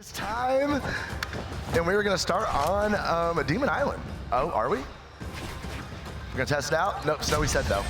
It's time, and we're gonna start on Demon Island. Oh, are we? We're gonna test it out? Nope, Snowy said no.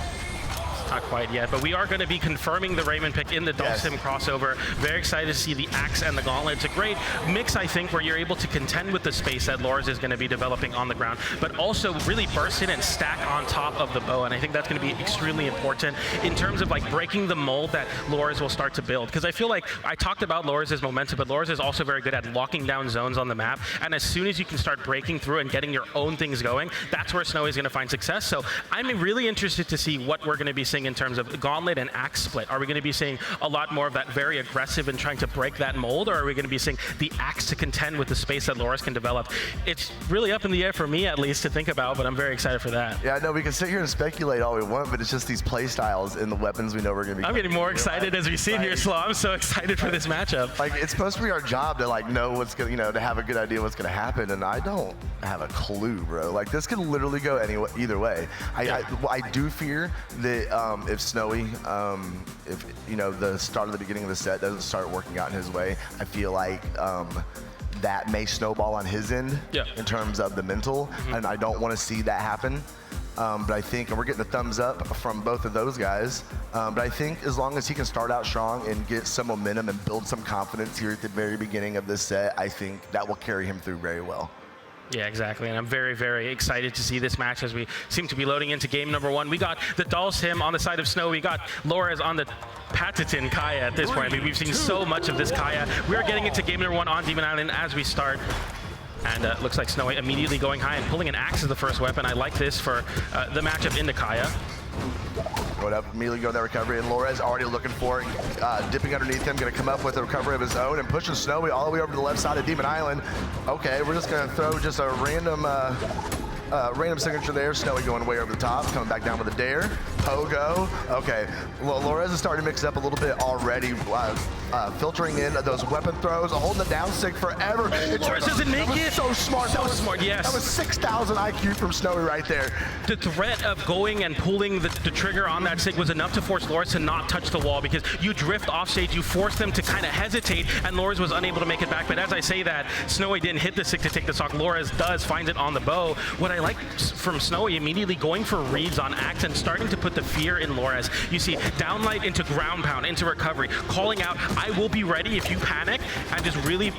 Not quite yet, but we are going to be confirming the Raymond pick in the Dulcim crossover. Very excited to see the Axe and the Gauntlet. It's a great mix, I think, where you're able to contend with the space that Lores is going to be developing on the ground, but also really burst in and stack on top of the bow. And I think that's going to be extremely important in terms of like breaking the mold that Lores will start to build. Because I feel like I talked about Lores' momentum, but Lores is also very good at locking down zones on the map. And as soon as you can start breaking through and getting your own things going, that's where Snowy is going to find success. So I'm really interested to see what we're going to be seeing in terms of Gauntlet and Axe split. Are we going to be seeing a lot more of that very aggressive and trying to break that mold, or are we going to be seeing the Axe to contend with the space that Lores can develop? It's really up in the air for me, at least, to think about, but I'm very excited for that. Yeah, I know we can sit here and speculate all we want, but it's just these play styles and the weapons we know we're going to be. I'm getting more excited as we see it here, Slow. I'm so excited for this matchup. Like, it's supposed to be our job to like know what's going to, to have a good idea what's going to happen, and I don't have a clue, bro. Like, this can literally go either way. I do fear that if Snowy, if the start of the beginning of the set doesn't start working out in his way, I feel like that may snowball on his end in terms of the mental, and I don't want to see that happen. But I think, and we're getting a thumbs up from both of those guys, but I think as long as he can start out strong and get some momentum and build some confidence here at the very beginning of this set, I think that will carry him through very well. Yeah, exactly, and I'm very, very excited to see this match as we seem to be loading into game number one. We got the Dulcim on the side of Snow. We got Lores on the Patitin Kaya at this point. I mean, we've seen so much of this Kaya. We are getting into game number one on Demon Island as we start. And looks like Snowy immediately going high and pulling an Axe as the first weapon. I like this for the matchup into Kaya. Going up, immediately going that recovery, and Lores already looking for it, dipping underneath him, going to come up with a recovery of his own and pushing Snowy all the way over to the left side of Demon Island. Okay, we're just going to throw just a random signature there. Snowy going way over the top, coming back down with a dare. Pogo. Okay, well, Lores is starting to mix it up a little bit already, filtering in those weapon throws, holding the down stick forever. Lores doesn't make it. So smart. So smart, yes. That was 6,000 IQ from Snowy right there. The threat of going and pulling the trigger on that stick was enough to force Lores to not touch the wall, because you drift off stage, you force them to kind of hesitate, and Lores was unable to make it back. But as I say that, Snowy didn't hit the stick to take the stock. Lores does find it on the bow. What I like from Snowy, immediately going for reads on Axe and starting to put the fear in Lores. You see downlight into ground pound, into recovery, calling out, I will be ready if you panic, and just really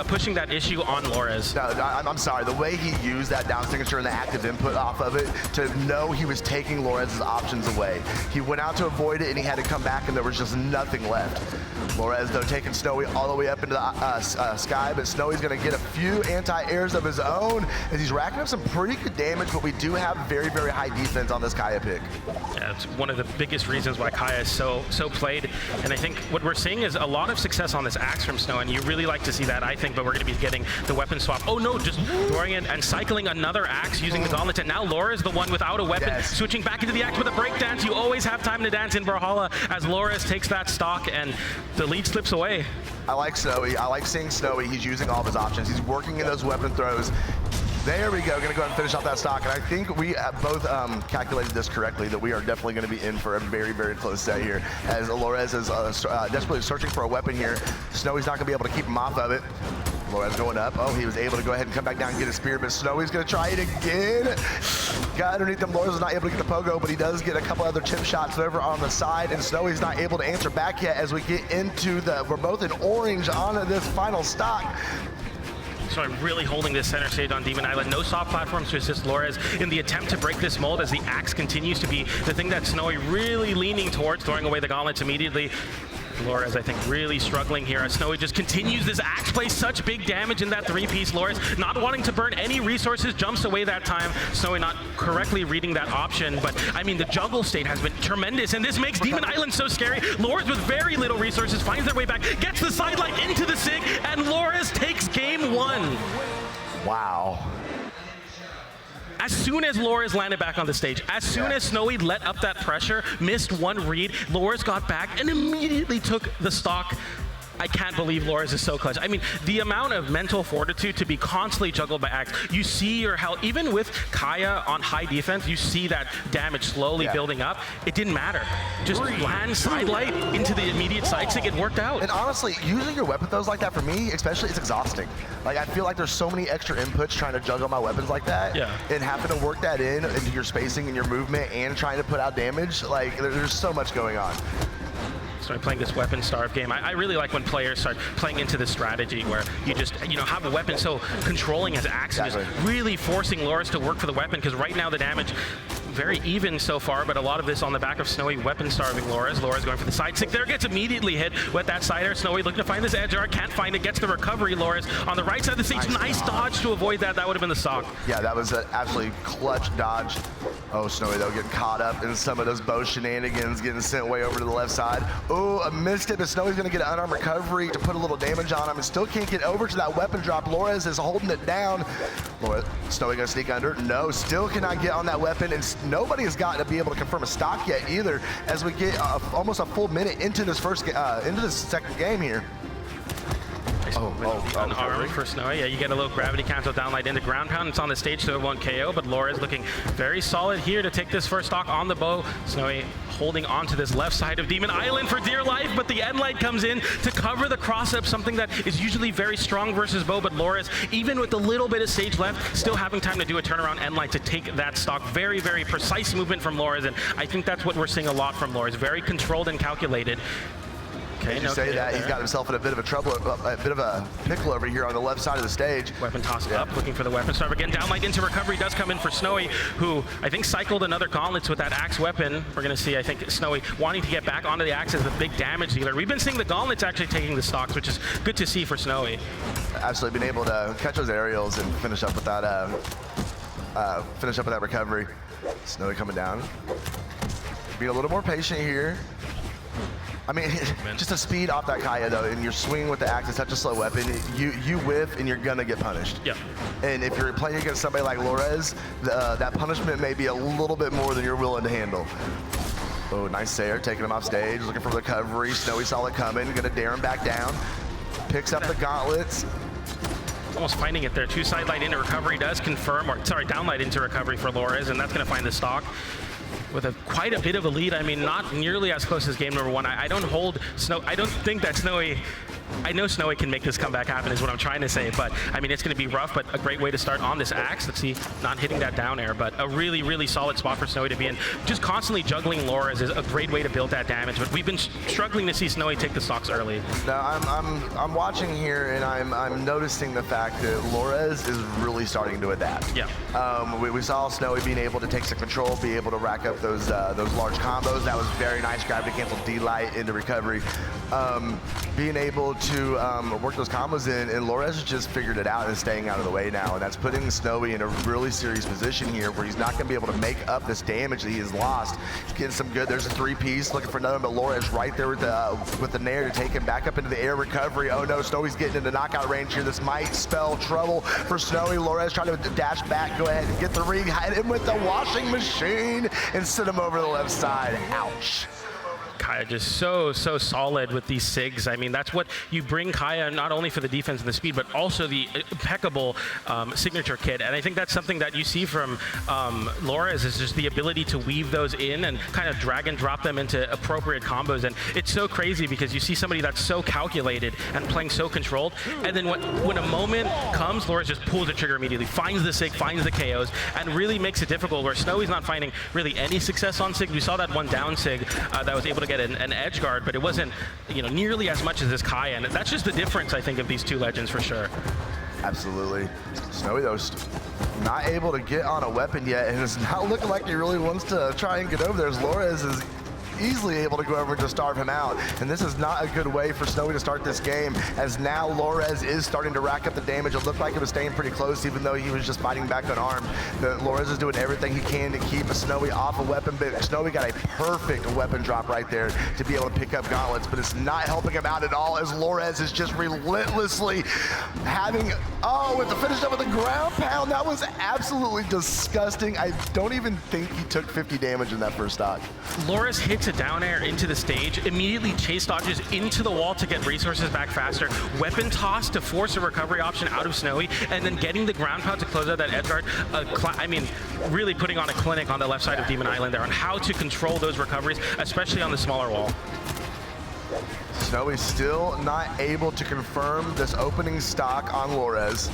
pushing that issue on Lores. No, I'm sorry, the way he used that down signature and the active input off of it to know he was taking Lores' options away. He went out to avoid it and he had to come back and there was just nothing left. Lores, though, taking Snowy all the way up into the sky, but Snowy's going to get a few anti-airs of his own as he's racking up some pretty good damage, but we do have very, very high defense on this Kaya pick. Yeah, it's one of the biggest reasons why Kaya is so played, and I think what we're seeing is a lot of success on this Axe from Snow, and you really like to see that, I think, but we're going to be getting the weapon swap. Oh no, just throwing it and cycling another Axe using the Gauntlet, and now Laura is the one without a weapon, switching back into the Axe with a break dance. You always have time to dance in Brawlhalla as Lores takes that stock and the lead slips away. I like Snowy. I like seeing Snowy. He's using all of his options. He's working in those weapon throws. There we go. Going to go ahead and finish off that stock. And I think we both calculated this correctly, that we are definitely going to be in for a very, very close set here, as Lores is desperately searching for a weapon here. Snowy's not going to be able to keep him off of it. Lores going up. Oh, he was able to go ahead and come back down and get a spear, but Snowy's going to try it again. Got underneath him. Lores is not able to get the pogo, but he does get a couple other chip shots over on the side, and Snowy's not able to answer back yet as we get into we're both in orange on this final stock. So I'm really holding this center stage on Demon Island. No soft platforms to assist Lores in the attempt to break this mold, as the Axe continues to be the thing that Snowy really leaning towards, throwing away the gauntlets immediately. Lores, I think, really struggling here as Snowy just continues this Axe play, such big damage in that three-piece. Lores not wanting to burn any resources, jumps away that time. Snowy not correctly reading that option, but I mean, the juggle state has been tremendous, and this makes Demon Island so scary. Lores with very little resources finds their way back, gets the sidelight into the SIG, and Lores takes game one. Wow. As soon as Lores landed back on the stage, as soon as Snowy let up that pressure, missed one read, Lores got back and immediately took the stock. I can't believe Lores is so clutch. I mean, the amount of mental fortitude to be constantly juggled by Axe. You see your health, even with Kaya on high defense, you see that damage slowly building up. It didn't matter. Just land sidelight into the immediate side stick, it worked out. And honestly, using your weapon throws like that for me, especially, it's exhausting. Like, I feel like there's so many extra inputs trying to juggle my weapons like that. Yeah. And having to work that into your spacing and your movement and trying to put out damage, like, there's so much going on. Start playing this weapon starve game. I really like when players start playing into this strategy where you just, have a weapon so controlling as Axe and just really forcing Lores to work for the weapon, because right now the damage very even so far, but a lot of this on the back of Snowy weapon starving Lores. Lores going for the side stick there, gets immediately hit with that side air. Snowy looking to find this edge guard, can't find it, gets the recovery. Lores on the right side of the stage, nice dodge to avoid that. That would have been the stock. Yeah, that was an absolutely clutch dodge. Oh, Snowy though getting caught up in some of those bow shenanigans, getting sent way over to the left side. Oh, a missed it, but Snowy's gonna get an unarmed recovery to put a little damage on him and still can't get over to that weapon drop. Lores is holding it down. Snowy gonna sneak under. No, still cannot get on that weapon, and nobody has gotten to be able to confirm a stock yet either, as we get almost a full minute into this second game here. Unarmed for Snowy. Yeah, you get a little gravity cancel downlight into ground pound. It's on the stage, so it won't KO, but Lores looking very solid here to take this first stock on the bow. Snowy holding onto this left side of Demon Island for dear life, but the end light comes in to cover the cross-up, something that is usually very strong versus bow, but Lores, even with a little bit of stage left, still having time to do a turnaround end light to take that stock. Very, very precise movement from Lores, and I think that's what we're seeing a lot from Lores. Very controlled and calculated. Okay, you say that, he's got himself in a bit of a pickle over here on the left side of the stage. Weapon tossed up, looking for the weapon starve again. Downlight into recovery does come in for Snowy, who I think cycled another gauntlets with that Axe weapon. We're going to see, I think, Snowy wanting to get back onto the Axe as the big damage dealer. We've been seeing the gauntlets actually taking the stocks, which is good to see for Snowy. Absolutely been able to catch those aerials and finish up with that, recovery. Snowy coming down. Being a little more patient here. I mean, just a speed off that Kaya though, and your swing with the Axe is such a slow weapon. You whiff and you're gonna get punished. Yeah. And if you're playing against somebody like Lores, that punishment may be a little bit more than you're willing to handle. Oh, nice Sayer, taking him off stage, looking for recovery. Snowy saw it coming, gonna dare him back down. Picks up the gauntlets. Almost finding it there. Two side light into recovery does confirm, or sorry, downlight into recovery for Lores, and that's gonna find the stock with quite a bit of a lead. I mean, not nearly as close as game number one. I don't think that Snowy, I know Snowy can make this comeback happen is what I'm trying to say, but I mean, it's gonna be rough, but a great way to start on this Axe. Let's see, not hitting that down air, but a really, really solid spot for Snowy to be in. Just constantly juggling Lores is a great way to build that damage, but we've been struggling to see Snowy take the stocks early. Now, I'm watching here, and I'm noticing the fact that Lores is really starting to adapt. Yeah. We saw Snowy being able to take some control, be able to rack up those large combos. That was very nice. Gravity cancel D-light into recovery. Being able to work those combos in, and Lores has just figured it out and is staying out of the way now, and that's putting Snowy in a really serious position here where he's not going to be able to make up this damage that he has lost. He's getting some good. There's a three-piece looking for another, but Lores right there with the nair to take him back up into the air recovery. Oh no, Snowy's getting into knockout range here. This might spell trouble for Snowy. Lores trying to dash back, go ahead and get the ring, hit him with the washing machine, and send him over the left side. Ouch. Kaya just so solid with these SIGs. I mean, that's what you bring Kaya, not only for the defense and the speed, but also the impeccable signature kit. And I think that's something that you see from Lores, is just the ability to weave those in and kind of drag and drop them into appropriate combos. And it's so crazy because you see somebody that's so calculated and playing so controlled, and then when a moment comes, Lores just pulls the trigger immediately, finds the SIG, finds the KOs, and really makes it difficult, where Snowy's not finding really any success on SIG. We saw that one down SIG that was able to get an edge guard, but it wasn't nearly as much as this Kaya, and that's just the difference, I think, of these two legends for sure. Absolutely. Snowy though not able to get on a weapon yet, and it's not looking like he really wants to try and get over there, as Lores is easily able to go over and just starve him out. And this is not a good way for Snowy to start this game, as now Lores is starting to rack up the damage. It looked like it was staying pretty close, even though he was just fighting back unarmed. Lores is doing everything he can to keep Snowy off a weapon, but Snowy got a perfect weapon drop right there to be able to pick up gauntlets, but it's not helping him out at all, as Lores is just relentlessly having, with the finish up with the ground pound. That was absolutely disgusting. I don't even think he took 50 damage in that first stock. Lores hits to down air into the stage, immediately chase dodges into the wall to get resources back faster, weapon toss to force a recovery option out of Snowy, and then getting the ground pound to close out that edge guard. I mean, really putting on a clinic on the left side of Demon Island there on how to control those recoveries, especially on the smaller wall. Snowy still not able to confirm this opening stock on Lores,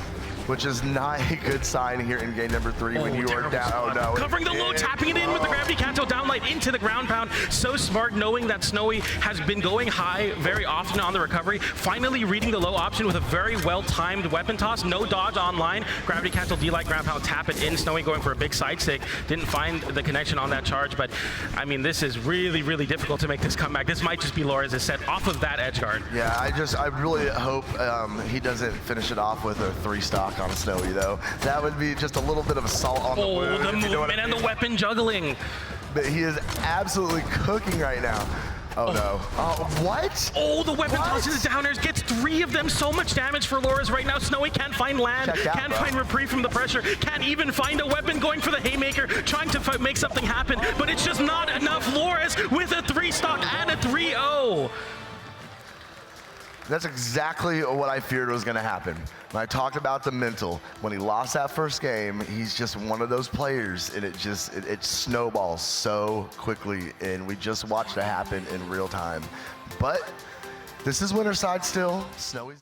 which is not a good sign here in game number 3 when you are down. Oh no. Covering the low, tapping it in with the gravity cancel downlight into the ground pound. So smart, knowing that Snowy has been going high very often on the recovery. Finally reading the low option with a very well-timed weapon toss. No dodge online. Gravity cancel, D-light, ground pound, tap it in. Snowy going for a big side stick. Didn't find the connection on that charge, but I mean, this is really, really difficult to make this comeback. This might just be Lores' set off of that edge guard. Yeah, I really hope he doesn't finish it off with a 3 stock on Snowy, though. That would be just a little bit of salt on the wound. The movement and the weapon juggling. But he is absolutely cooking right now. Oh no. Oh, what? Oh, the weapon tosses down airs, gets 3 of them. So much damage for Lores right now. Snowy can't find land, can't find reprieve from the pressure, can't even find a weapon, going for the haymaker, trying to make something happen, but it's just not enough. Lores with a 3 stock and a 3-0. That's exactly what I feared was going to happen. When I talked about the mental, when he lost that first game, he's just one of those players, and it snowballs so quickly, and we just watched it happen in real time. But this is winner side still. Snowy's